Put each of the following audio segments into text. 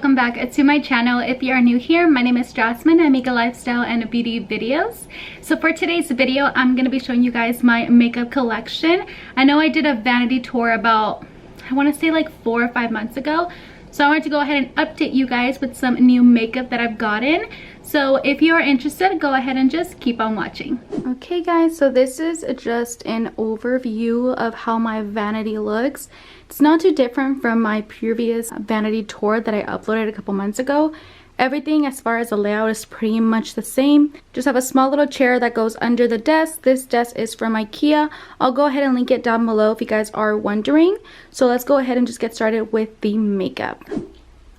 welcome back to my channel. If you are new here, my name is Jasmine. I make a lifestyle and beauty videos. So for today's video, I'm going to be showing you guys my makeup collection. I know I did a vanity tour about, I want to say like 4 or 5 months ago. So I wanted to go ahead and update you guys with some new makeup that I've gotten. So if you are interested, go ahead and just keep on watching. Okay guys, so this is just an overview of how my vanity looks. It's not too different from my previous vanity tour that I uploaded a couple months ago. Everything as far as the layout is pretty much the same. Just have a small little chair that goes under the desk. This desk is from Ikea. I'll go ahead and link it down below if you guys are wondering. So let's go ahead and just get started with the makeup.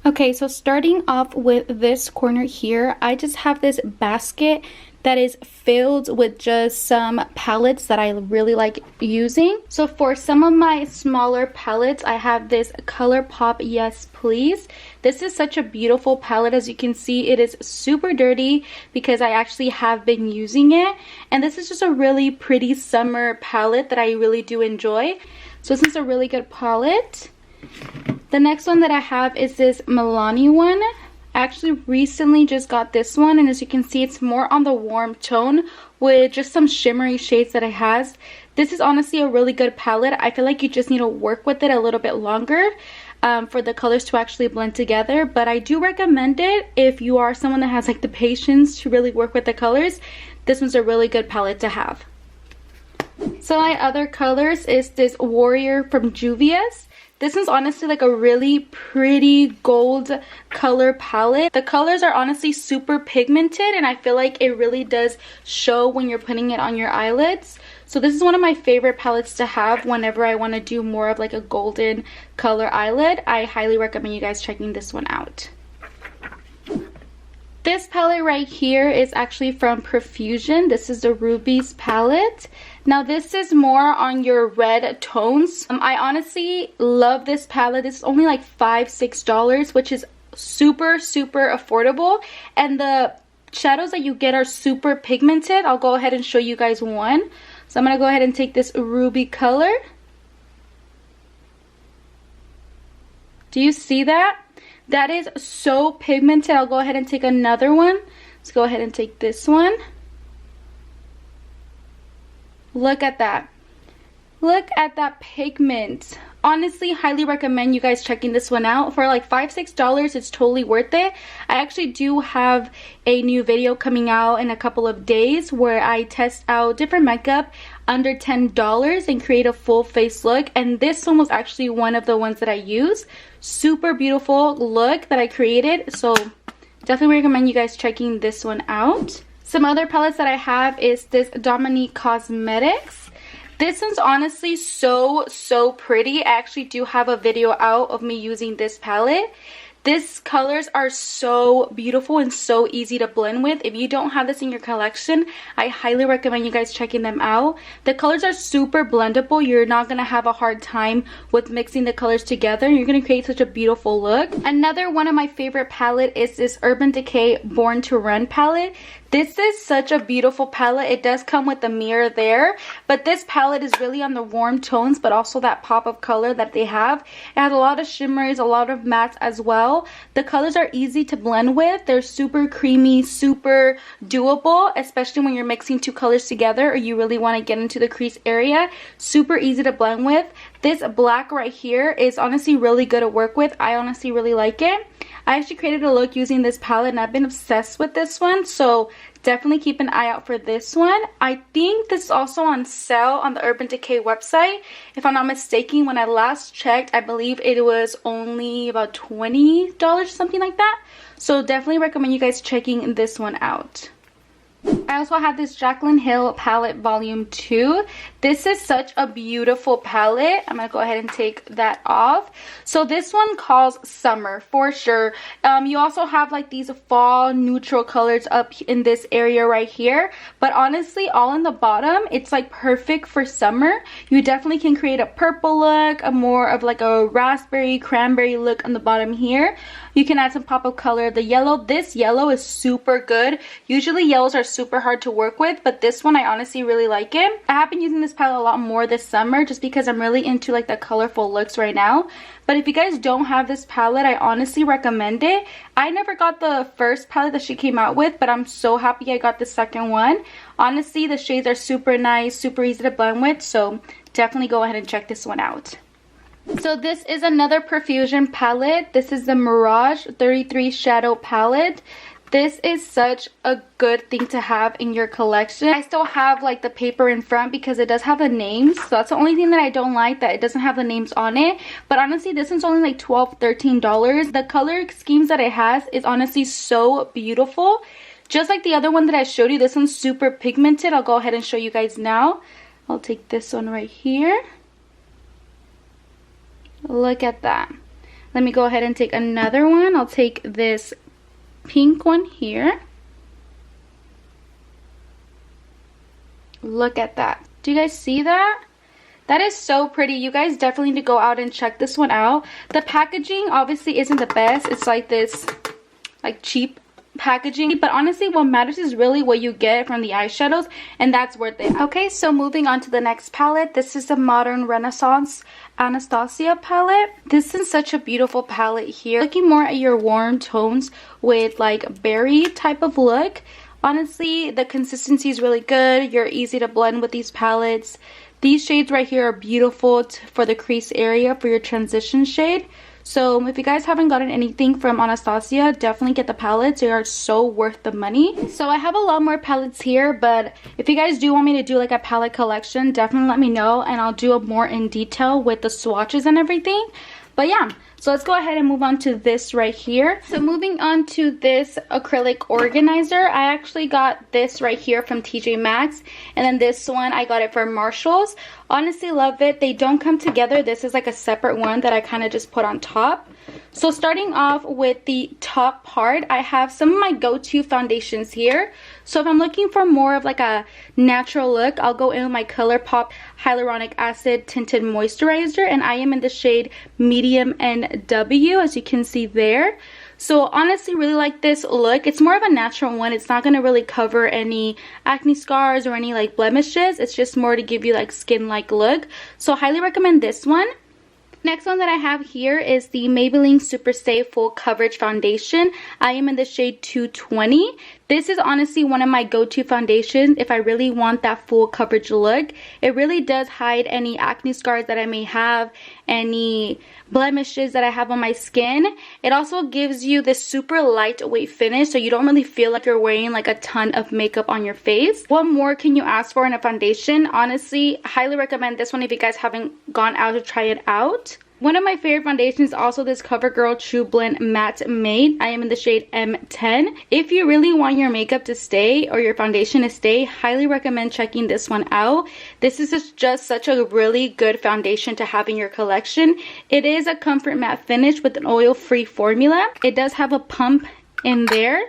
Okay, so starting off with this corner here, I just have this basket that is filled with just some palettes that I really like using. So for some of my smaller palettes, I have this ColourPop Yes Please. This is such a beautiful palette. As you can see, it is super dirty because I actually have been using it. And this is just a really pretty summer palette that I really do enjoy. So this is a really good palette. The next one that I have is this Milani one. I actually recently just got this one, and as you can see, it's more on the warm tone with just some shimmery shades that it has. This is honestly a really good palette. I feel like you just need to work with it a little bit longer for the colors to actually blend together, but I do recommend it if you are someone that has like the patience to really work with the colors. This one's a really good palette to have. So my other colors is this Warrior from Juvia's. This is honestly like a really pretty gold color palette. The colors are honestly super pigmented, and I feel like it really does show when you're putting it on your eyelids. So this is one of my favorite palettes to have whenever I want to do more of like a golden color eyelid. I highly recommend you guys checking this one out. This palette right here is actually from Profusion. This is the Rubies palette. Now this is more on your red tones. I honestly love this palette. This is only like $5–6, which is super affordable. And the shadows that you get are super pigmented. I'll go ahead and show you guys one. So I'm going to go ahead and take this ruby color. Do you see that? That is so pigmented. I'll go ahead and take another one. Let's go ahead and take this one. Look at that. Look at that pigment. Honestly, highly recommend you guys checking this one out. For like $5–6, it's totally worth it. I actually do have a new video coming out in a couple of days where I test out different makeup under $10 and create a full face look, and this one was actually one of the ones that I used. Super beautiful look that I created, so definitely recommend you guys checking this one out. Some other palettes that I have is this Dominique Cosmetics. This one's honestly so pretty. I actually do have a video out of me using this palette. These colors are so beautiful and so easy to blend with. If you don't have this in your collection, I highly recommend you guys checking them out. The colors are super blendable. You're not going to have a hard time with mixing the colors together. You're going to create such a beautiful look. Another one of my favorite palette is this Urban Decay Born to Run palette. This is such a beautiful palette. It does come with a mirror there, but this palette is really on the warm tones, but also that pop of color that they have. It has a lot of shimmers, a lot of mattes as well. The colors are easy to blend with. They're super creamy, super doable, especially when you're mixing two colors together or you really want to get into the crease area. Super easy to blend with. This black right here is honestly really good to work with. I honestly really like it. I actually created a look using this palette and I've been obsessed with this one, so definitely keep an eye out for this one. I think this is also on sale on the Urban Decay website. If I'm not mistaken, when I last checked, I believe it was only about $20, something like that. So definitely recommend you guys checking this one out. I also have this Jaclyn Hill palette volume 2. This is such a beautiful palette. I'm going to go ahead and take that off. So this one calls summer for sure. You also have like these fall neutral colors up in this area right here. But honestly, all in the bottom, it's like perfect for summer. You definitely can create a purple look, a more of like a raspberry, cranberry look on the bottom here. You can add some pop of color. The yellow, this yellow is super good. Usually yellows are super hard to work with, but this one I honestly really like it. I have been using this palette a lot more this summer just because I'm really into like the colorful looks right now. But if you guys don't have this palette, I honestly recommend it. I never got the first palette that she came out with, but I'm so happy I got the second one. Honestly, the shades are super nice, super easy to blend with, so definitely go ahead and check this one out. So this is another Profusion palette. This is the Mirage 33 Shadow palette. This is such a good thing to have in your collection. I still have like the paper in front because it does have the names. So that's the only thing that I don't like, that it doesn't have the names on it. But honestly, this one's only like $12, $13. The color schemes that it has is honestly so beautiful. Just like the other one that I showed you, this one's super pigmented. I'll go ahead and show you guys now. I'll take this one right here. Look at that. Let me go ahead and take another one. I'll take this pink one here. Look at that. Do you guys see that? That is so pretty. You guys definitely need to go out and check this one out. The packaging obviously isn't the best. It's like this like cheap packaging, but honestly what matters is really what you get from the eyeshadows, and that's worth it. Okay, so moving on to the next palette. This is the Modern Renaissance Anastasia palette. This is such a beautiful palette here, looking more at your warm tones with like berry type of look. Honestly, the consistency is really good. You're easy to blend with these palettes. These shades right here are beautiful for the crease area for your transition shade. So if you guys haven't gotten anything from Anastasia, definitely get the palettes. They are so worth the money. So I have a lot more palettes here, but if you guys do want me to do like a palette collection, definitely let me know and I'll do a more in detail with the swatches and everything. But yeah, so let's go ahead and move on to this right here. So moving on to this acrylic organizer, I actually got this right here from TJ Maxx, and then this one I got it from Marshalls. Honestly love it. They don't come together. This is like a separate one that I kind of just put on top. So starting off with the top part, I have some of my go-to foundations here. So if I'm looking for more of like a natural look, I'll go in with my ColourPop Hyaluronic Acid Tinted Moisturizer, and I am in the shade Medium NW, as you can see there. So honestly really like this look. It's more of a natural one. It's not going to really cover any acne scars or any like blemishes. It's just more to give you like skin-like look. So highly recommend this one. Next one that I have here is the Maybelline Superstay Full Coverage Foundation. I am in the shade 220. This is honestly one of my go-to foundations if I really want that full coverage look. It really does hide any acne scars that I may have, any blemishes that I have on my skin. It also gives you this super lightweight finish, so you don't really feel like you're wearing like a ton of makeup on your face. What more can you ask for in a foundation? Honestly, highly recommend this one if you guys haven't gone out to try it out. One of my favorite foundations is also this CoverGirl True Blend Matte Made. I am in the shade M10. If you really want your makeup to stay or your foundation to stay, highly recommend checking this one out. This is just such a really good foundation to have in your collection. It is a comfort matte finish with an oil-free formula. It does have a pump in there.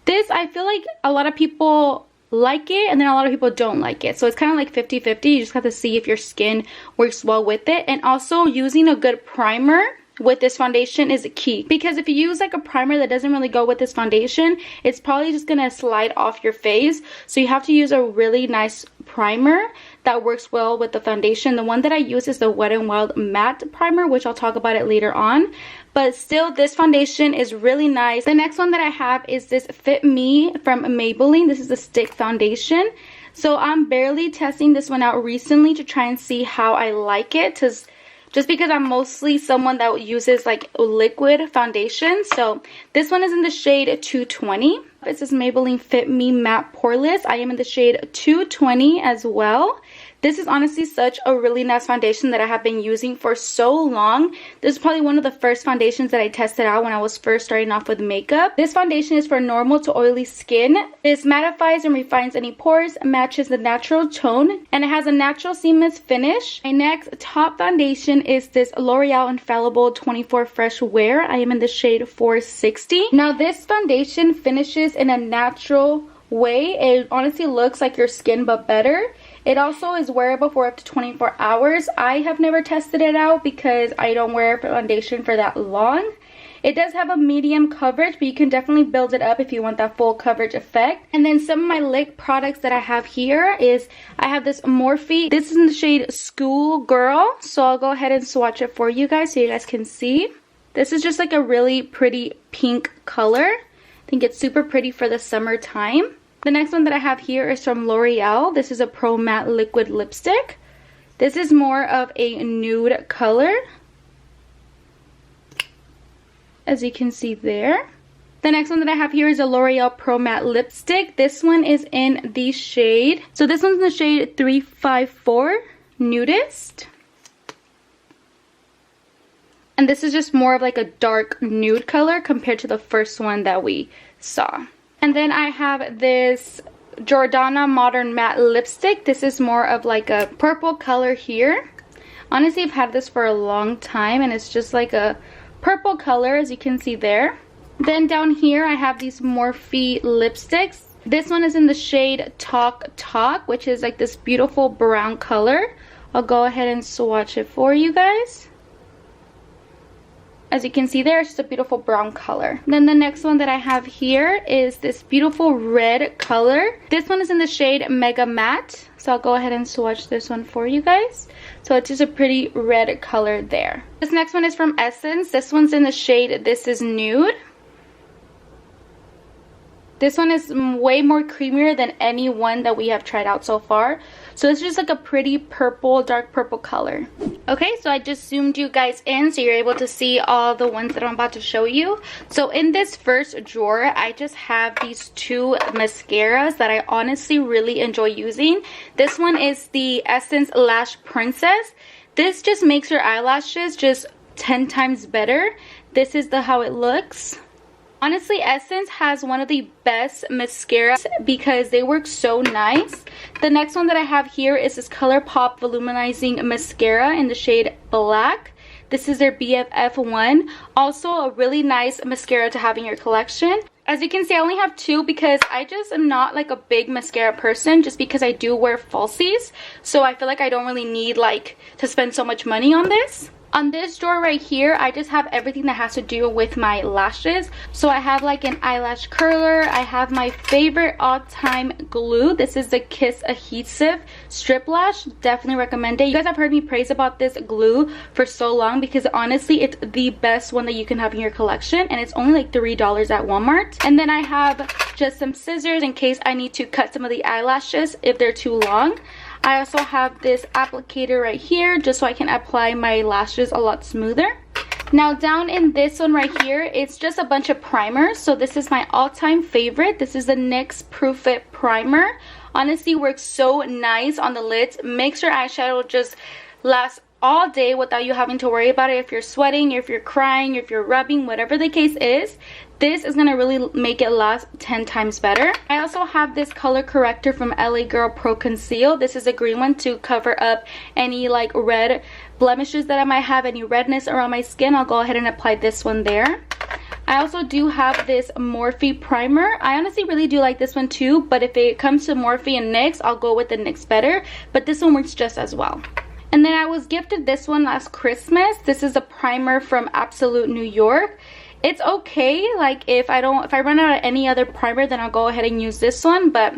This, I feel like a lot of people like it and then a lot of people don't like it, so it's kind of like 50-50. You just have to see if your skin works well with it. And also using a good primer with this foundation is key, because if you use like a primer that doesn't really go with this foundation, it's probably just gonna slide off your face. So you have to use a really nice primer that works well with the foundation. The one that I use is the Wet n Wild matte primer, which I'll talk about it later on. But still, this foundation is really nice. The next one that I have is this Fit Me from Maybelline. This is a stick foundation. So I'm barely testing this one out recently to try and see how I like it, just because I'm mostly someone that uses like liquid foundation. So this one is in the shade 220. It says Maybelline Fit Me Matte Poreless. I am in the shade 220 as well. This is honestly such a really nice foundation that I have been using for so long. This is probably one of the first foundations that I tested out when I was first starting off with makeup. This foundation is for normal to oily skin. This mattifies and refines any pores, matches the natural tone, and it has a natural seamless finish. My next top foundation is this L'Oreal Infallible 24 Fresh Wear. I am in the shade 460. Now this foundation finishes in a natural way. It honestly looks like your skin but better. It also is wearable for up to 24 hours. I have never tested it out because I don't wear foundation for that long. It does have a medium coverage, but you can definitely build it up if you want that full coverage effect. And then some of my lip products that I have here is I have this Morphe. This is in the shade School Girl. So I'll go ahead and swatch it for you guys so you guys can see. This is just like a really pretty pink color. I think it's super pretty for the summertime. The next one that I have here is from L'Oreal. This is a Pro Matte Liquid Lipstick. This is more of a nude color, as you can see there. The next one that I have here is a L'Oreal Pro Matte Lipstick. This one is in the shade, so this one's in the shade 354 Nudist. And this is just more of like a dark nude color compared to the first one that we saw. And then I have this Jordana Modern Matte Lipstick. This is more of like a purple color here. Honestly, I've had this for a long time and it's just like a purple color, as you can see there. Then down here I have these Morphe lipsticks. This one is in the shade Talk Talk, which is like this beautiful brown color. I'll go ahead and swatch it for you guys. As you can see there, it's just a beautiful brown color. Then the next one that I have here is this beautiful red color. This one is in the shade Mega Matte. So I'll go ahead and swatch this one for you guys. So it's just a pretty red color there. This next one is from Essence. This one's in the shade This Is Nude. This one is way more creamier than any one that we have tried out so far. So it's just like a pretty purple, dark purple color. Okay, so I just zoomed you guys in so you're able to see all the ones that I'm about to show you. So in this first drawer, I just have these two mascaras that I honestly really enjoy using. This one is the Essence Lash Princess. This just makes your eyelashes just 10 times better. This is how it looks. Honestly, Essence has one of the best mascaras because they work so nice. The next one that I have here is this ColourPop Voluminizing Mascara in the shade Black. This is their BFF1. Also a really nice mascara to have in your collection. As you can see, I only have two because I just am not like a big mascara person, just because I do wear falsies. So I feel like I don't really need like to spend so much money on this. On this drawer right here, I just have everything that has to do with my lashes. So I have like an eyelash curler. I have my favorite all-time glue. This is the Kiss Adhesive Strip Lash. Definitely recommend it. You guys have heard me praise about this glue for so long because honestly, it's the best one that you can have in your collection. And it's only like $3 at Walmart. And then I have just some scissors in case I need to cut some of the eyelashes if they're too long. I also have this applicator right here just so I can apply my lashes a lot smoother. Now down in this one right here, it's just a bunch of primers. So this is my all-time favorite. This is the NYX Proof It Primer. Honestly, works so nice on the lids. Makes your eyeshadow just last all day without you having to worry about it if you're sweating, if you're crying, if you're rubbing, whatever the case is. This is going to really make it last 10 times better. I also have this color corrector from LA Girl Pro Conceal. This is a green one to cover up any like red blemishes that I might have, any redness around my skin. I'll go ahead and apply this one there. I also do have this Morphe primer. I honestly really do like this one too, but if it comes to Morphe and NYX, I'll go with the NYX better. But this one works just as well. And then I was gifted this one last Christmas. This is a primer from Absolute New York. It's okay, like if I run out of any other primer, then I'll go ahead and use this one, but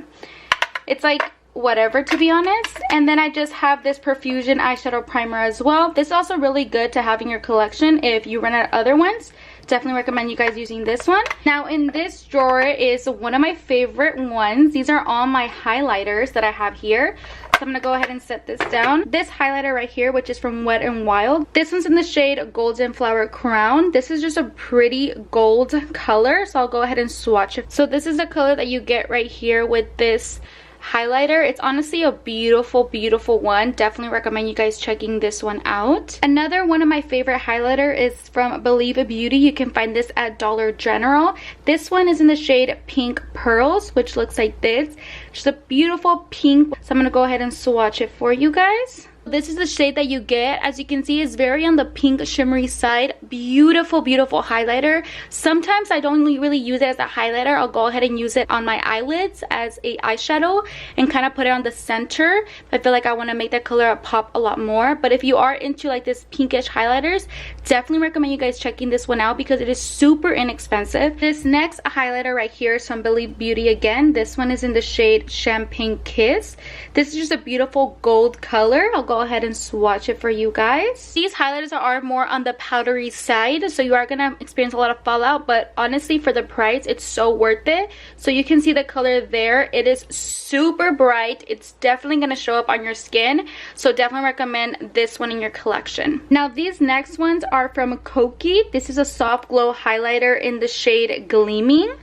it's like whatever, to be honest. And then I just have this Perfusion eyeshadow primer as well. This is also really good to have in your collection if you run out of other ones. Definitely recommend you guys using this one. Now in this drawer is one of my favorite ones. These are all my highlighters that I have here. So I'm going to go ahead and set this down. This highlighter right here, which is from Wet n Wild. This one's in the shade Golden Flower Crown. This is just a pretty gold color. So I'll go ahead and swatch it. So this is the color that you get right here with this highlighter. It's honestly a beautiful, beautiful one. Definitely recommend you guys checking this one out. Another one of my favorite highlighter is from Believe Beauty. You can find this at Dollar General. This one is in the shade Pink Pearls, which looks like this. Just a beautiful pink. So I'm going to go ahead and swatch it for you guys. This is the shade that you get. As you can see, it's very on the pink shimmery side. Beautiful, beautiful highlighter. Sometimes I don't really use it as a highlighter. I'll go ahead and use it on my eyelids as a eyeshadow and kind of put it on the center. I feel like I want to make that color pop a lot more. But if you are into like this pinkish highlighters, definitely recommend you guys checking this one out because it is super inexpensive. This next highlighter right here is from Believe Beauty again. This one is in the shade Champagne Kiss. This is just a beautiful gold color. I'll go ahead and swatch it for you guys. These highlighters are more on the powdery side, so you are gonna experience a lot of fallout, but honestly for the price it's so worth it. So you can see the color there. It is super bright. It's definitely gonna show up on your skin, so definitely recommend this one in your collection. Now these next ones are from Koki. This is a soft glow highlighter in the shade Gleaming.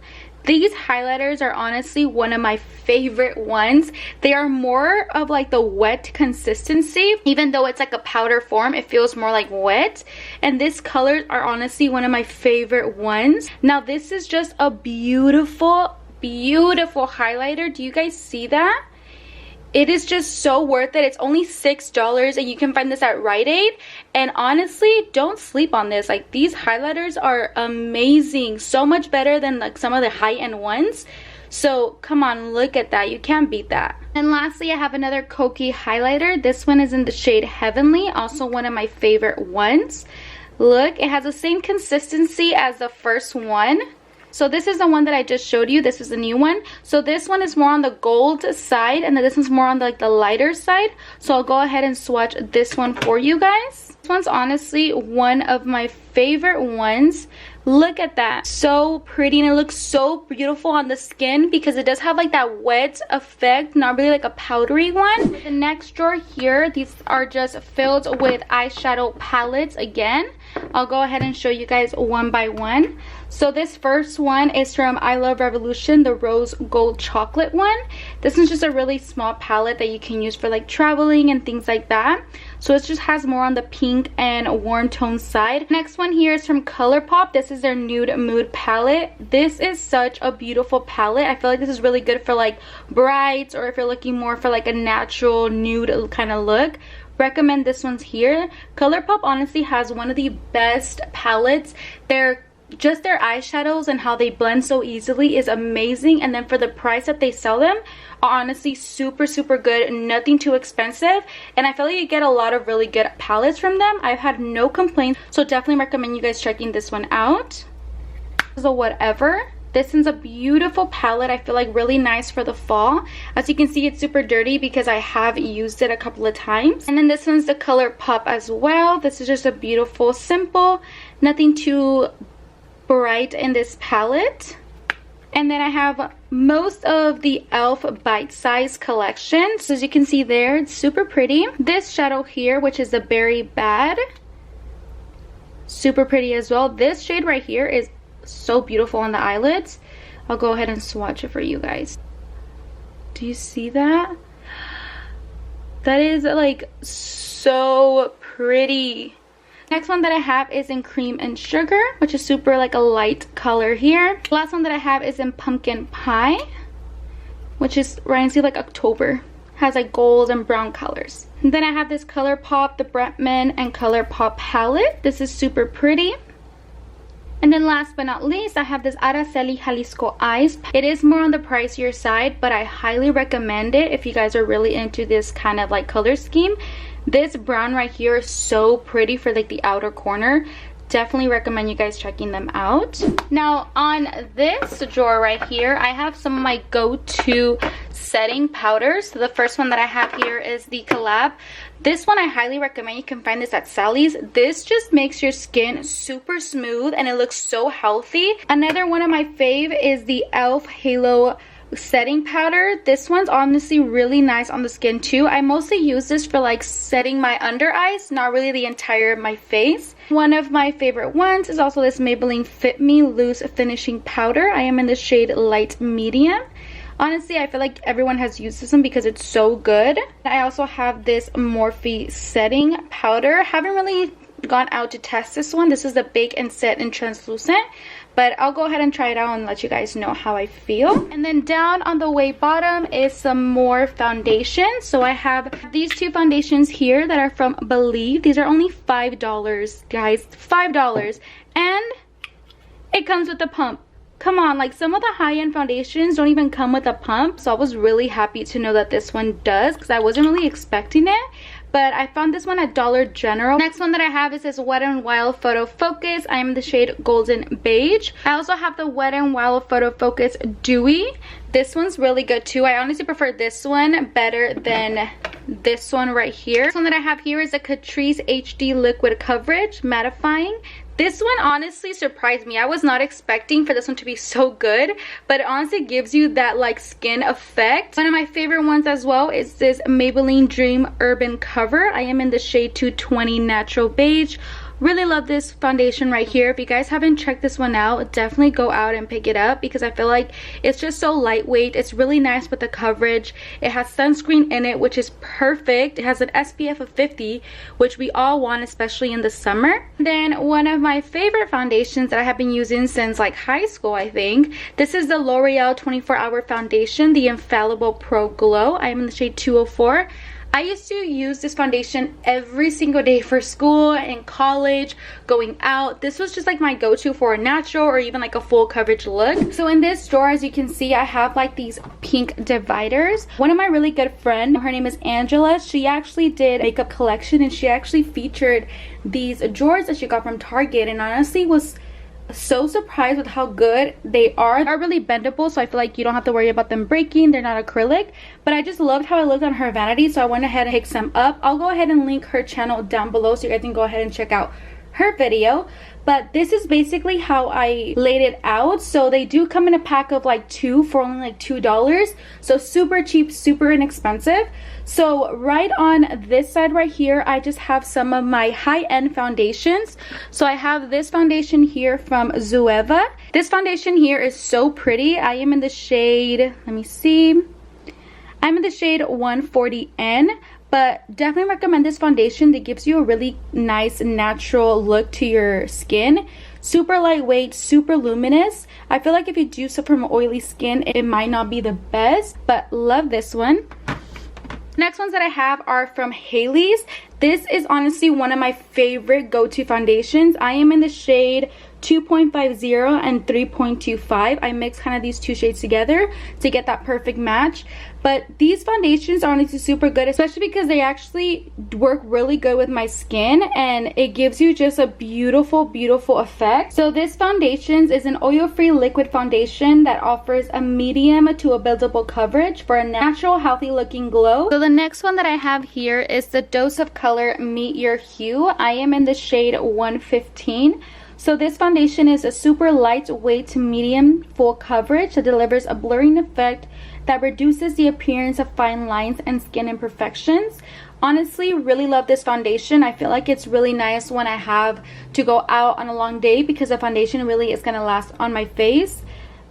These highlighters are honestly one of my favorite ones. They are more of like the wet consistency. Even though it's like a powder form, it feels more like wet. And these colors are honestly one of my favorite ones. Now this is just a beautiful, beautiful highlighter. Do you guys see that? It is just so worth it. It's only $6 and you can find this at Rite Aid. And honestly, don't sleep on this. Like, these highlighters are amazing. So much better than like some of the high-end ones. So come on, look at that. You can't beat that. And lastly, I have another Koki highlighter. This one is in the shade Heavenly. Also one of my favorite ones. Look, it has the same consistency as the first one. So this is the one that I just showed you. This is the new one. So this one is more on the gold side and then this one's more on the lighter side. So I'll go ahead and swatch this one for you guys. This one's honestly one of my favorite ones. Look at that. So pretty, and it looks so beautiful on the skin because it does have like that wet effect, not really like a powdery one. The next drawer here, these are just filled with eyeshadow palettes again. I'll go ahead and show you guys one by one. So this first one is from I Love Revolution, the rose gold chocolate one. This is just a really small palette that you can use for like traveling and things like that. So it just has more on the pink and warm tone side. Next one here is from ColourPop. This is their Nude Mood palette. This is such a beautiful palette. I feel like this is really good for like brights, or if you're looking more for like a natural nude kind of look. Recommend this one's here. ColourPop honestly has one of the best palettes. Their eyeshadows and how they blend so easily is amazing, and then for the price that they sell them are honestly super, super good. Nothing too expensive, and I feel like you get a lot of really good palettes from them. I've had no complaints, so definitely recommend you guys checking this one out. So whatever. This one's a beautiful palette. I feel like really nice for the fall. As you can see, it's super dirty because I have used it a couple of times. And then this one's the ColourPop as well. This is just a beautiful, simple, nothing too bright in this palette. And then I have most of the e.l.f. Bite Size collection. So as you can see there, it's super pretty. This shadow here, which is the Berry Bad, super pretty as well. This shade right here is so beautiful on the eyelids. I'll go ahead and swatch it for you guys. Do you see that? That is like so pretty. Next one that I have is in Cream and Sugar, which is super like a light color here. The last one that I have is in Pumpkin Pie, which is reminds me like October. Has like gold and brown colors. And then I have this ColourPop, the Bretman and ColourPop palette. This is super pretty. And then last but not least, I have this Araceli Jalisco Eyes. It is more on the pricier side, but I highly recommend it if you guys are really into this kind of like color scheme. This brown right here is so pretty for like the outer corner. Definitely recommend you guys checking them out. Now on this drawer right here, I have some of my go-to setting powders. So the first one that I have here is the Collab. This one I highly recommend. You can find this at Sally's. This just makes your skin super smooth and it looks so healthy. Another one of my fave is the e.l.f. Halo setting powder. This one's honestly really nice on the skin too. I mostly use this for like setting my under eyes, not really the entire my face. One of my favorite ones is also this Maybelline Fit Me Loose Finishing Powder. I am in the shade Light Medium. Honestly, I feel like everyone has used this one because it's so good. I also have this Morphe setting powder. Haven't really gone out to test this one. This is the Bake and Set in Translucent, but I'll go ahead and try it out and let you guys know how I feel. And then down on the way bottom is some more foundation. So I have these two foundations here that are from Believe. These are only $5, guys, $5, and it comes with a pump. Come on, like some of the high-end foundations don't even come with a pump, so I was really happy to know that this one does, because I wasn't really expecting it. But I found this one at Dollar General. Next one that I have is this Wet n Wild Photo Focus. I am in the shade Golden Beige. I also have the Wet n Wild Photo Focus Dewy. This one's really good too. I honestly prefer this one better than this one right here. This one that I have here is a Catrice HD Liquid Coverage Mattifying. This one honestly surprised me. I was not expecting for this one to be so good, but it honestly gives you that like skin effect. One of my favorite ones as well is this Maybelline Dream Urban Cover. I am in the shade 220 Natural Beige. Really love this foundation right here. If you guys haven't checked this one out, definitely go out and pick it up, because I feel like it's just so lightweight. It's really nice with the coverage. It has sunscreen in it, which is perfect. It has an SPF of 50, which we all want, especially in the summer. Then one of my favorite foundations that I have been using since like high school, I think. This is the L'Oreal 24-Hour Foundation, the Infallible Pro Glow. I am in the shade 204. I used to use this foundation every single day for school and college, going out. This was just like my go-to for a natural or even like a full coverage look. So in this drawer, as you can see, I have like these pink dividers. One of my really good friends, her name is Angela, she actually did a makeup collection, and she actually featured these drawers that she got from Target, and honestly was so surprised with how good they are. They're really bendable, so I feel like you don't have to worry about them breaking. They're not acrylic, but I just loved how it looked on her vanity, so I went ahead and picked some up. I'll go ahead and link her channel down below so you guys can go ahead and check out her video. But this is basically how I laid it out. So they do come in a pack of like 2 for only like $2, so super cheap, super inexpensive. So right on this side right here, I just have some of my high-end foundations. So I have this foundation here from Zoeva. This foundation here is so pretty. I am in the shade, let me see, I'm in the shade 140N. But definitely recommend this foundation. That gives you a really nice natural look to your skin. Super lightweight, super luminous. I feel like if you do suffer from oily skin, it might not be the best, but love this one. Next ones that I have are from Haley's. This is honestly one of my favorite go-to foundations. I am in the shade 2.50 and 3.25. I mix kind of these two shades together to get that perfect match. But these foundations are honestly super good, especially because they actually work really good with my skin, and it gives you just a beautiful, beautiful effect. So this foundation is an oil-free liquid foundation that offers a medium to a buildable coverage for a natural, healthy looking glow. So the next one that I have here is the Dose of Color Meet Your Hue. I am in the shade 115. So this foundation is a super lightweight to medium full coverage that delivers a blurring effect that reduces the appearance of fine lines and skin imperfections. Honestly, really love this foundation. I feel like it's really nice when I have to go out on a long day, because the foundation really is going to last on my face.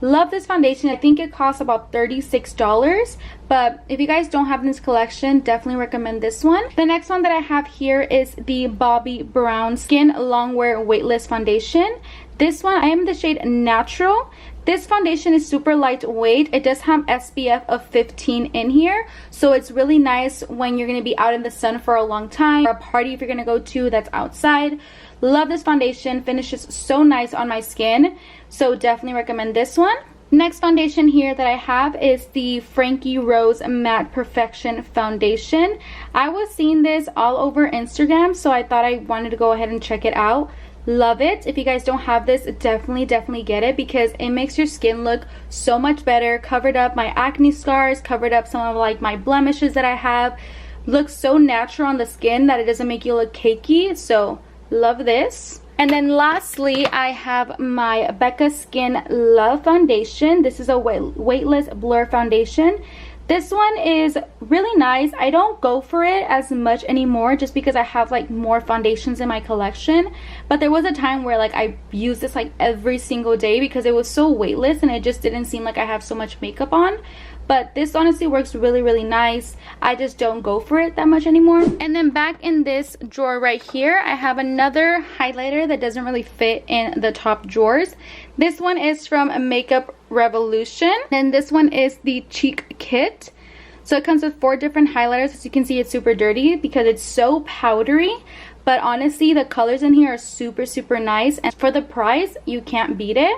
Love this foundation. I think it costs about $36, but if you guys don't have this collection, definitely recommend this one. The next one that I have here is the Bobbi Brown Skin Longwear Weightless Foundation. This one, I am in the shade Natural. This foundation is super lightweight. It does have SPF of 15 in here, so it's really nice when you're going to be out in the sun for a long time, or a party if you're going to go to that's outside. Love this foundation. Finishes so nice on my skin, so definitely recommend this one. Next foundation here that I have is the Frankie Rose Matte Perfection Foundation. I was seeing this all over Instagram, so I thought I wanted to go ahead and check it out. Love it. If you guys don't have this, definitely get it, because it makes your skin look so much better. Covered up my acne scars, covered up some of like my blemishes that I have. Looks so natural on the skin that it doesn't make you look cakey, so love this. And then lastly, I have my Becca Skin Love Foundation. This is a weightless blur foundation. This one is really nice. I don't go for it as much anymore just because I have like more foundations in my collection. But there was a time where like I used this like every single day because it was so weightless and it just didn't seem like I have so much makeup on. but this honestly works really nice. I just don't go for it that much anymore. And then back in this drawer right here, I have another highlighter that doesn't really fit in the top drawers. This one is from Makeup Revolution, and this one is the Cheek Kit. So it comes with 4 different highlighters. As you can see, it's super dirty because it's so powdery, but honestly the colors in here are super nice, and for the price you can't beat it.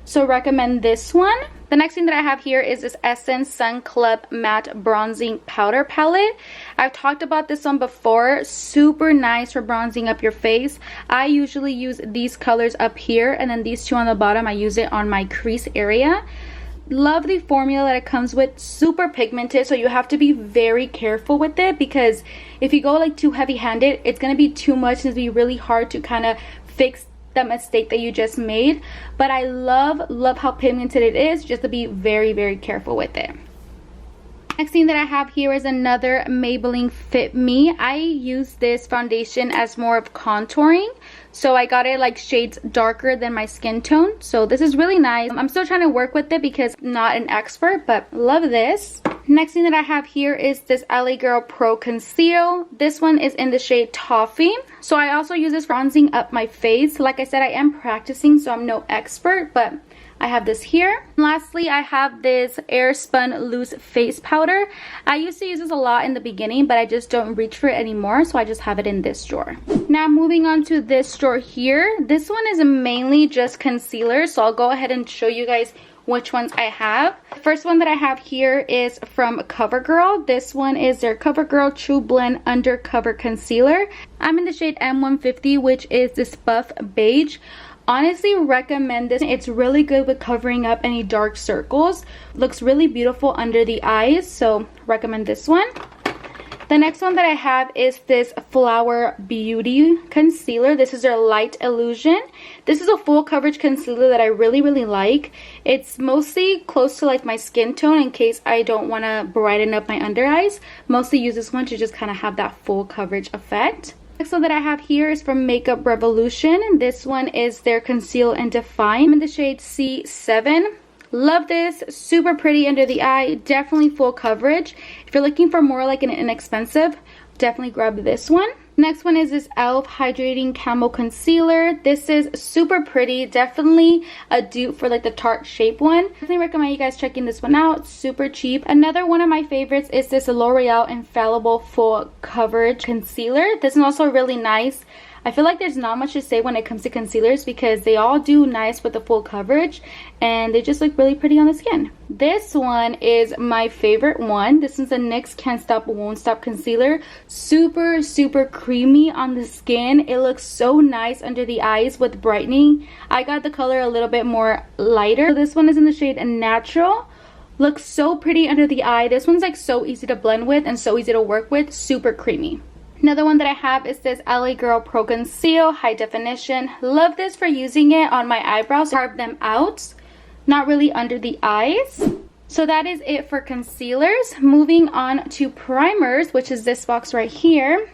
So recommend this one. The next thing that I have here is this Essence Sun Club Matte Bronzing Powder Palette. I've talked about this one before. Super nice for bronzing up your face. I usually use these colors up here, and then these 2 on the bottom. I use it on my crease area. Love the formula that it comes with. Super pigmented, so you have to be very careful with it, because if you go like too heavy-handed, it's going to be too much and it's going to be really hard to kind of fix that mistake that you just made. But I love how pigmented it is. Just to be very careful with it. Next thing that I have here is another Maybelline Fit Me. I use this foundation as more of contouring, so I got it like shades darker than my skin tone. So this is really nice. I'm still trying to work with it because I'm not an expert, but love this. Next thing that I have here is this LA Girl Pro Conceal. This one is in the shade Toffee. So I also use this bronzing up my face. Like I said, I am practicing, so I'm no expert, but I have this here. Lastly, I have this Airspun Loose Face Powder. I used to use this a lot in the beginning, but I just don't reach for it anymore, so I just have it in this drawer. Now moving on to this drawer here. This one is mainly just concealer, so I'll go ahead and show you guys which ones I have. The first one that I have here is from CoverGirl. This one is their CoverGirl True Blend Undercover Concealer. I'm in the shade M150, which is this buff beige. Honestly recommend this. It's really good with covering up any dark circles. Looks really beautiful under the eyes, so recommend this one. The next one that I have is this Flower Beauty Concealer. This is their Light Illusion. This is a full coverage concealer that I really like. It's mostly close to like my skin tone in case I don't want to brighten up my under eyes. Mostly use this one to just kind of have that full coverage effect. Next one that I have here is from Makeup Revolution. This one is their Conceal and Define. I'm in the shade C7. Love this. Super pretty under the eye. Definitely full coverage. If you're looking for more like an inexpensive, definitely grab this one. Next one is this e.l.f. Hydrating Camo Concealer. This is super pretty. Definitely a dupe for like the Tarte Shape one. Definitely recommend you guys checking this one out. Super cheap. Another one of my favorites is this L'Oreal Infallible Full Coverage Concealer. This is also really nice. I feel like there's not much to say when it comes to concealers because they all do nice with the full coverage and they just look really pretty on the skin. This one is my favorite one. This is the NYX Can't Stop Won't Stop Concealer. Super creamy on the skin. It looks so nice under the eyes with brightening. I got the color a little bit more lighter. So this one is in the shade Natural. Looks so pretty under the eye. This one's like so easy to blend with and so easy to work with. Super creamy. Another one that I have is this LA Girl Pro Conceal High Definition. Love this for using it on my eyebrows to carve them out, not really under the eyes. So that is it for concealers. Moving on to primers, which is this box right here.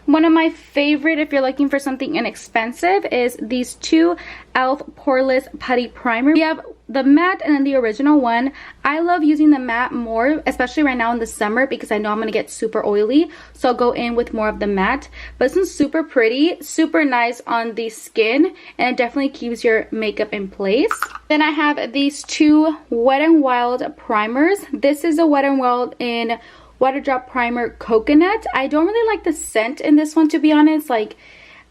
One of my favorite, if you're looking for something inexpensive, is these 2 e.l.f. Poreless Putty Primer. We have the matte and then the original one. I love using the matte more, especially right now in the summer because I know I'm going to get super oily. So I'll go in with more of the matte. But this one's super pretty, super nice on the skin, and it definitely keeps your makeup in place. Then I have these 2 Wet n Wild primers. This is a Wet n Wild in Water Drop Primer Coconut. I don't really like the scent in this one, to be honest. Like,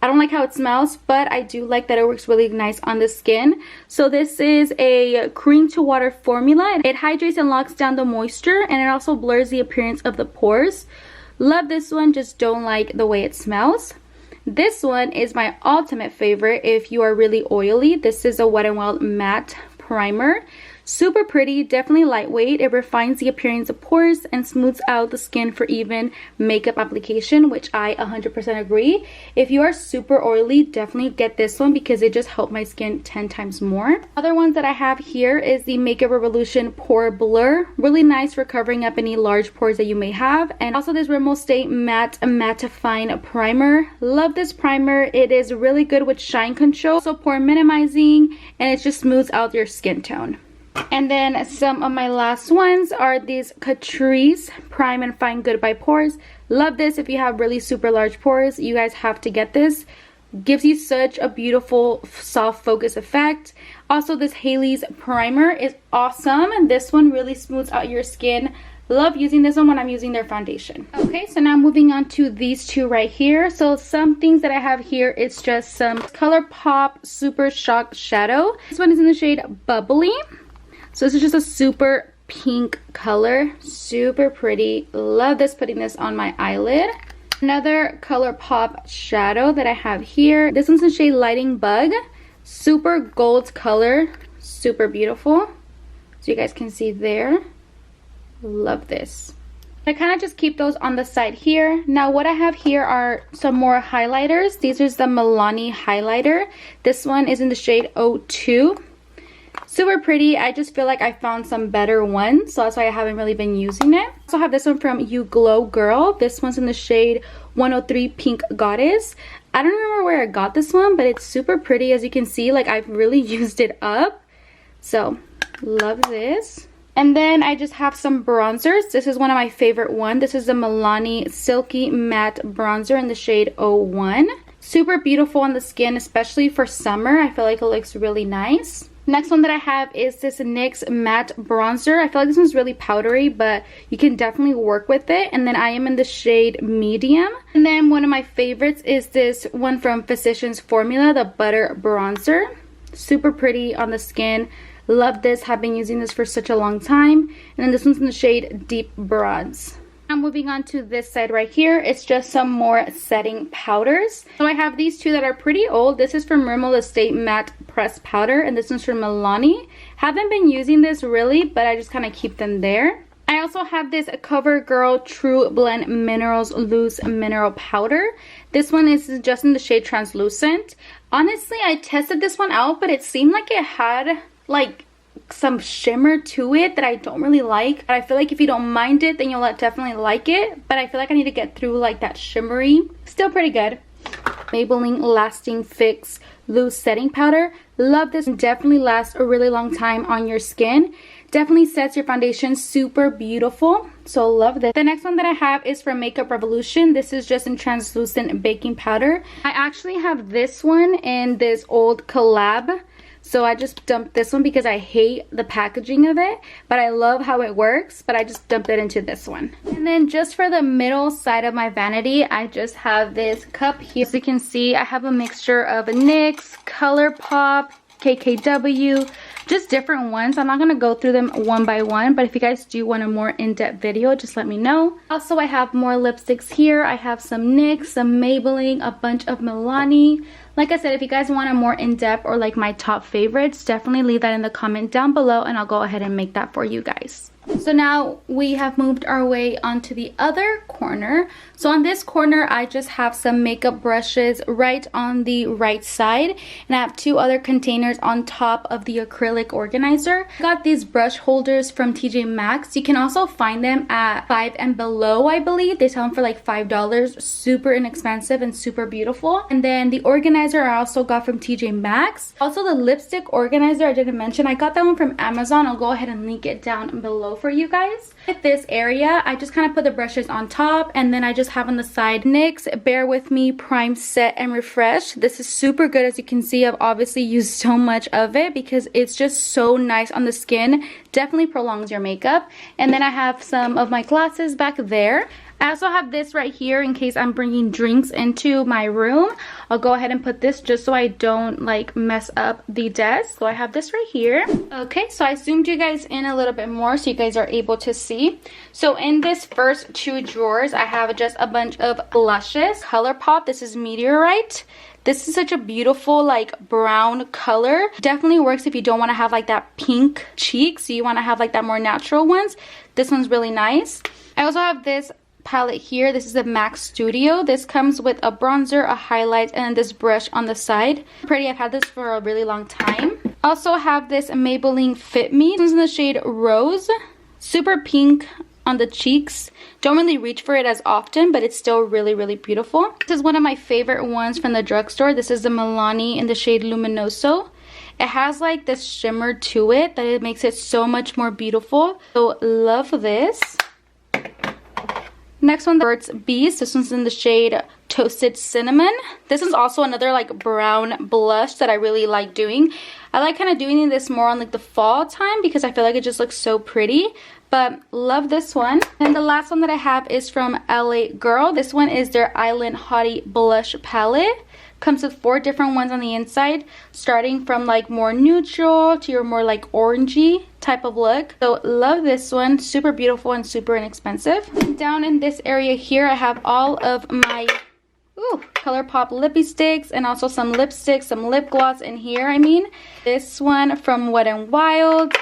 I don't like how it smells, but I do like that it works really nice on the skin. So this is a cream to water formula. It hydrates and locks down the moisture, and it also blurs the appearance of the pores. Love this one, just don't like the way it smells. This one is my ultimate favorite if you are really oily. This is a Wet n Wild Matte Primer. Super pretty, definitely lightweight. It refines the appearance of pores and smooths out the skin for even makeup application, which I 100% agree. If you are super oily, definitely get this one because it just helped my skin 10 times more. Other ones that I have here is the Makeup Revolution Pore Blur. Really nice for covering up any large pores that you may have. And also this Rimmel Stay Matte Mattifying Primer. Love this primer. It is really good with shine control, so pore minimizing, and it just smooths out your skin tone. And then some of my last ones are these Catrice Prime and Fine Goodbye Pores. Love this. If you have really super large pores, you guys have to get this. Gives you such a beautiful soft focus effect. Also, this Hailey's primer is awesome, and this one really smooths out your skin. Love using this one when I'm using their foundation. Okay, so now moving on to these two right here. So some things that I have here is just some ColourPop Super Shock Shadow. This one is in the shade Bubbly. So this is just a super pink color, super pretty. Love this, putting this on my eyelid. Another ColourPop shadow that I have here. This one's in the shade Lighting Bug. Super gold color, super beautiful. So you guys can see there. Love this. I kind of just keep those on the side here. Now what I have here are some more highlighters. These are the Milani highlighter. This one is in the shade 02. Super pretty. I just feel like I found some better ones, so that's why I haven't really been using it. I also have this one from You Glow Girl. This one's in the shade 103 Pink Goddess. I don't remember where I got this one, but it's super pretty. As you can see, like, I've really used it up. So love this. And then I just have some bronzers. This is one of my favorite ones. This is the Milani Silky Matte Bronzer in the shade 01. Super beautiful on the skin, especially for summer. I feel like it looks really nice. Next one that I have is this NYX Matte Bronzer. I feel like this one's really powdery, but you can definitely work with it. And then I am in the shade Medium. And then one of my favorites is this one from Physicians Formula, the Butter Bronzer. Super pretty on the skin. Love this. Have been using this for such a long time. And then this one's in the shade Deep Bronze. Now moving on to this side right here, it's just some more setting powders. So I have these two that are pretty old. This is from Rimmel Estate Matte Press Powder, and this one's from Milani. Haven't been using this really, but I just kind of keep them there. I also have this CoverGirl True Blend Minerals Loose Mineral Powder. This one is just in the shade Translucent. Honestly, I tested this one out, but it seemed like it had like some shimmer to it that I don't really like. But I feel like if you don't mind it, then you'll definitely like it. But I feel like I need to get through like that shimmery. Still pretty good. Maybelline Lasting Fix Loose Setting Powder. Love this. Definitely lasts a really long time on your skin. Definitely sets your foundation super beautiful. So love this. The next one that I have is from Makeup Revolution. This is just in translucent baking powder. I actually have this one in this old collab. So I just dumped this one because I hate the packaging of it, but I love how it works, but I just dumped it into this one. And then just for the middle side of my vanity, I just have this cup here. As you can see, I have a mixture of NYX, ColourPop, KKW, just different ones. I'm not going to go through them one by one, but if you guys do want a more in-depth video, just let me know. Also, I have more lipsticks here. I have some NYX, some Maybelline, a bunch of Milani. Like I said, if you guys want a more in-depth or like my top favorites, definitely leave that in the comment down below and I'll go ahead and make that for you guys. So now we have moved our way onto the other corner. So on this corner, I just have some makeup brushes right on the right side. And I have two other containers on top of the acrylic organizer. I got these brush holders from TJ Maxx. You can also find them at 5 and below, I believe. They sell them for like $5. Super inexpensive and super beautiful. And then the organizer I also got from TJ Maxx. Also the lipstick organizer I didn't mention. I got that one from Amazon. I'll go ahead and link it down below for you guys. With this area, I just kind of put the brushes on top, and then I just have on the side NYX Bear With Me Prime Set and Refresh. This is super good. As you can see, I've obviously used so much of it because it's just so nice on the skin. Definitely prolongs your makeup. And then I have some of my glasses back there. I also have this right here in case I'm bringing drinks into my room. I'll go ahead and put this just so I don't like mess up the desk. So I have this right here. Okay, so I zoomed you guys in a little bit more so you guys are able to see. So in this first two drawers, I have just a bunch of blushes. ColourPop, this is Meteorite. This is such a beautiful like brown color. Definitely works if you don't want to have like that pink cheeks. So you want to have like that more natural ones. This one's really nice. I also have this palette here. This is the MAC Studio. This comes with a bronzer, a highlight, and this brush on the side. Pretty. I've had this for a really long time. Also have this Maybelline Fit Me. This is in the shade Rose. Super pink on the cheeks. Don't really reach for it as often, but it's still really, really beautiful. This is one of my favorite ones from the drugstore. This is the Milani in the shade Luminoso. It has like this shimmer to it that it makes it so much more beautiful. So love this. Next one, Burt's Bees. This one's in the shade Toasted Cinnamon. This is also another like brown blush that I really like doing. I like kind of doing this more on like the fall time because I feel like it just looks so pretty. But love this one. And the last one that I have is from LA Girl. This one is their Island Hottie Blush Palette. Comes with 4 different ones on the inside, starting from like more neutral to your more like orangey type of look. So love this one, super beautiful and super inexpensive. Down in this area here, I have all of my ColourPop lippy sticks and also some lipsticks, some lip gloss in here. I mean, this one from Wet n Wild.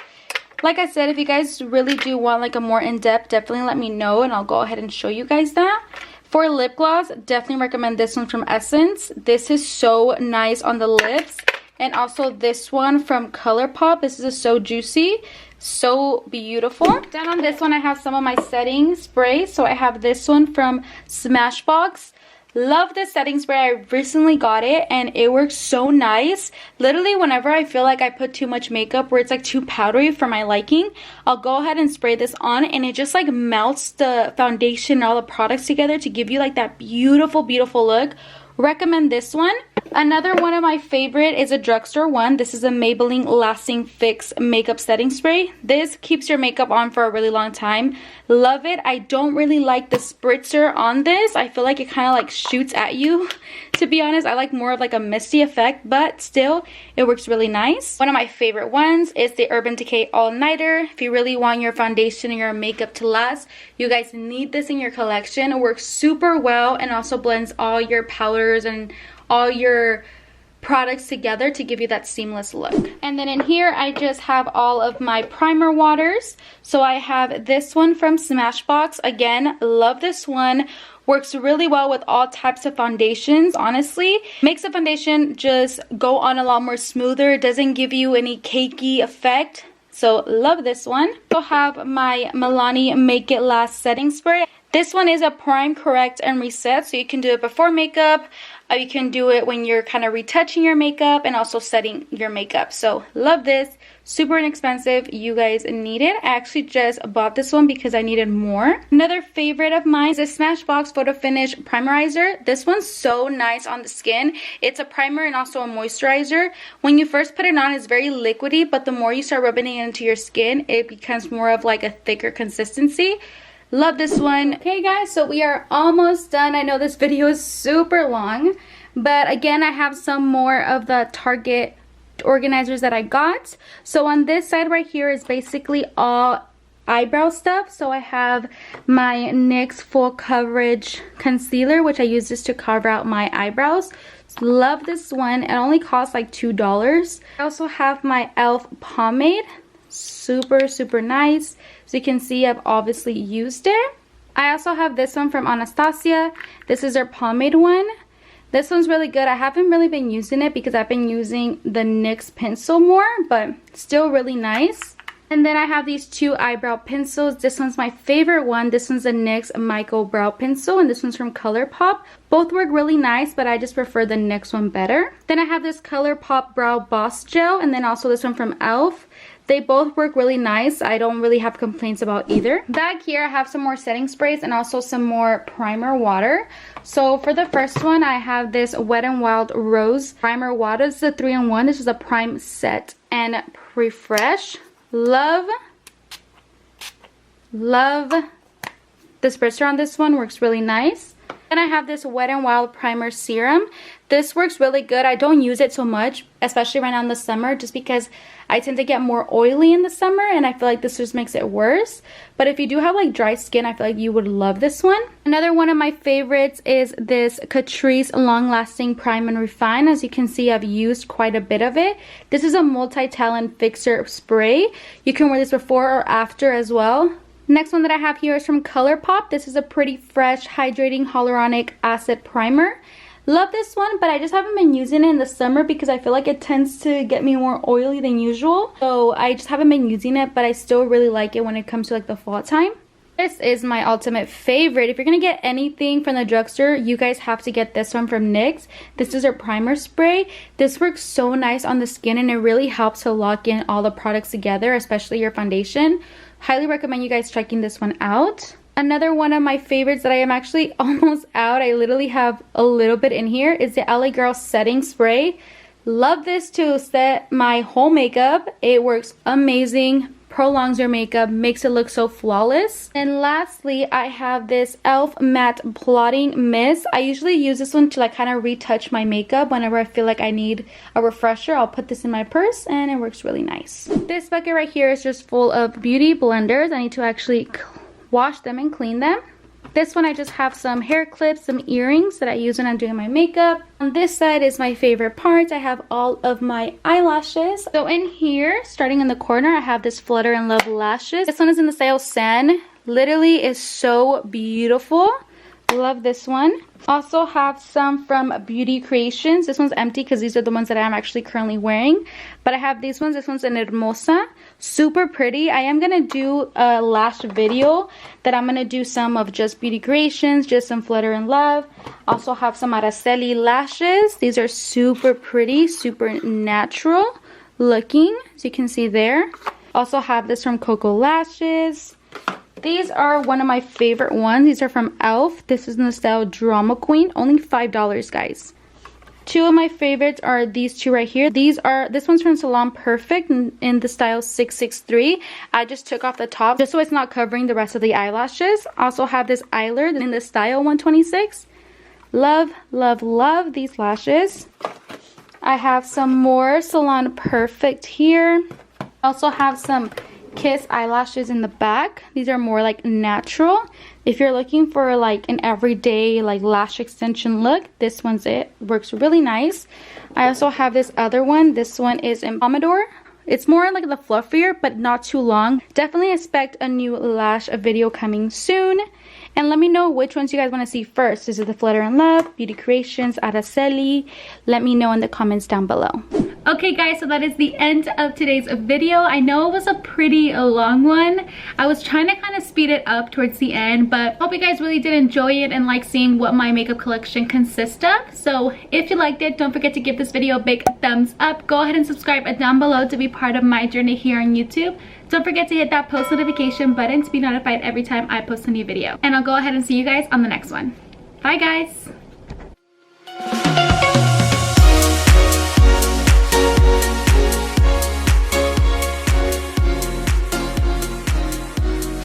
Like I said, if you guys really do want like a more in-depth, definitely let me know and I'll go ahead and show you guys that. For lip gloss, definitely recommend this one from Essence. This is so nice on the lips. And also this one from ColourPop. This is so juicy, so beautiful. Down on this one, I have some of my setting sprays. So I have this one from Smashbox. Love this setting spray. I recently got it and it works so nice. Literally whenever I feel like I put too much makeup where it's like too powdery for my liking, I'll go ahead and spray this on and it just like melts the foundation and all the products together to give you like that beautiful look. Recommend this one. Another one of my favorite is a drugstore one. This is a Maybelline Lasting Fix makeup setting spray. This keeps your makeup on for a really long time. Love it. I don't really like the spritzer on this. I feel like it kind of like shoots at you. To be honest, I like more of like a misty effect, but still it works really nice. One of my favorite ones is the Urban Decay All Nighter. If you really want your foundation and your makeup to last, you guys need this in your collection. It works super well and also blends all your powders and all your products together to give you that seamless look. And then in here I just have all of my primer waters. So I have this one from Smashbox. Again, love this one. Works really well with all types of foundations, honestly. Makes the foundation just go on a lot more smoother. It doesn't give you any cakey effect. So love this one. I have my Milani Make It Last setting spray. This one is a prime, correct, and reset. So you can do it before makeup. You can do it when you're kind of retouching your makeup and also setting your makeup. So love this. Super inexpensive. You guys need it. I actually just bought this one because I needed more. Another favorite of mine is the Smashbox Photo Finish Primerizer. This one's so nice on the skin. It's a primer and also a moisturizer. When you first put it on, it's very liquidy, but the more you start rubbing it into your skin, it becomes more of like a thicker consistency. Love this one. Okay guys, so we are almost done. I know this video is super long, but again, I have some more of the Target organizers that I got. So on this side right here is basically all eyebrow stuff. So I have my NYX Full Coverage Concealer, which I use this to carve out my eyebrows. Love this one. It only costs like $2. I also have my e.l.f. pomade. Super nice. So you can see I've obviously used it. I also have this one from Anastasia. This is their pomade one. This one's really good. I haven't really been using it because I've been using the NYX pencil more, but still really nice. And then I have these 2 eyebrow pencils. This one's my favorite one. This one's a NYX Micro Brow Pencil, and this one's from ColourPop. Both work really nice, but I just prefer the NYX one better. Then I have this ColourPop Brow Boss Gel, and then also this one from e.l.f. They both work really nice. I don't really have complaints about either. Back here, I have some more setting sprays and also some more primer water. So for the first one, I have this Wet n Wild Rose Primer Water. This is a 3-in-1. This is a prime, set, and refresh. Love the spritzer on this one. Works really nice. Then I have this Wet n Wild Primer Serum. This works really good. I don't use it so much, especially right now in the summer, just because I tend to get more oily in the summer and I feel like this just makes it worse. But if you do have like dry skin, I feel like you would love this one. Another one of my favorites is this Catrice Long Lasting Prime and Refine. As you can see, I've used quite a bit of it. This is a multi-talent fixer spray. You can wear this before or after as well. Next one that I have here is from ColourPop. This is a Pretty Fresh Hydrating Hyaluronic Acid Primer. Love this one, but I just haven't been using it in the summer because I feel like it tends to get me more oily than usual. So I just haven't been using it, but I still really like it when it comes to like the fall time. This is my ultimate favorite. If you're gonna get anything from the drugstore, you guys have to get this one from NYX. This is a primer spray. This works so nice on the skin and it really helps to lock in all the products together, especially your foundation. Highly recommend you guys checking this one out. Another one of my favorites that I am actually almost out, I literally have a little bit in here, is the LA Girl Setting Spray. Love this to set my whole makeup. It works amazing, prolongs your makeup, makes it look so flawless. And lastly, I have this e.l.f. Matte Blotting Mist. I usually use this one to like kind of retouch my makeup whenever I feel like I need a refresher. I'll put this in my purse and it works really nice. This bucket right here is just full of beauty blenders. I need to actually wash them and clean them. This one I just have some hair clips, some earrings that I use when I'm doing my makeup. On this side is my favorite part. I have all of my eyelashes. So in here, starting in the corner, I have this Flutter in Love lashes. This one is in the style Sand. Literally is so beautiful. Love this one. Also have some from Beauty Creations. This one's empty because these are the ones that I'm actually currently wearing. But I have these ones. This one's in Hermosa. Super pretty. I am going to do a lash video that I'm going to do some of just Beauty Creations, just some Flutter in Love. Also have some Araceli lashes. These are super pretty, super natural looking, as you can see there. Also have this from Coco Lashes. These are one of my favorite ones. These are from e.l.f. This is in the style Drama Queen. Only $5, guys. Two of my favorites are these two right here. This one's from Salon Perfect in the style 663. I just took off the top just so it's not covering the rest of the eyelashes. Also have this eyeliner in the style 126. Love, love, love these lashes. I have some more Salon Perfect here. Also have some Kiss eyelashes in the back. These are more like natural. If you're looking for like an everyday like lash extension look, this one's it. Works really nice. I also have this other one. This one is in Pomodoro. It's more like the fluffier but not too long. Definitely expect a new lash video coming soon. And let me know which ones you guys want to see first. Is it the Flutter in Love, Beauty Creations, Araceli? Let me know in the comments down below. Okay guys, so that is the end of today's video. I know it was a pretty long one. I was trying to kind of speed it up towards the end, but hope you guys really did enjoy it and like seeing what my makeup collection consists of. So if you liked it, don't forget to give this video a big thumbs up. Go ahead and subscribe down below to be part of my journey here on YouTube. Don't forget to hit that post notification button to be notified every time I post a new video. And I'll go ahead and see you guys on the next one. Bye guys!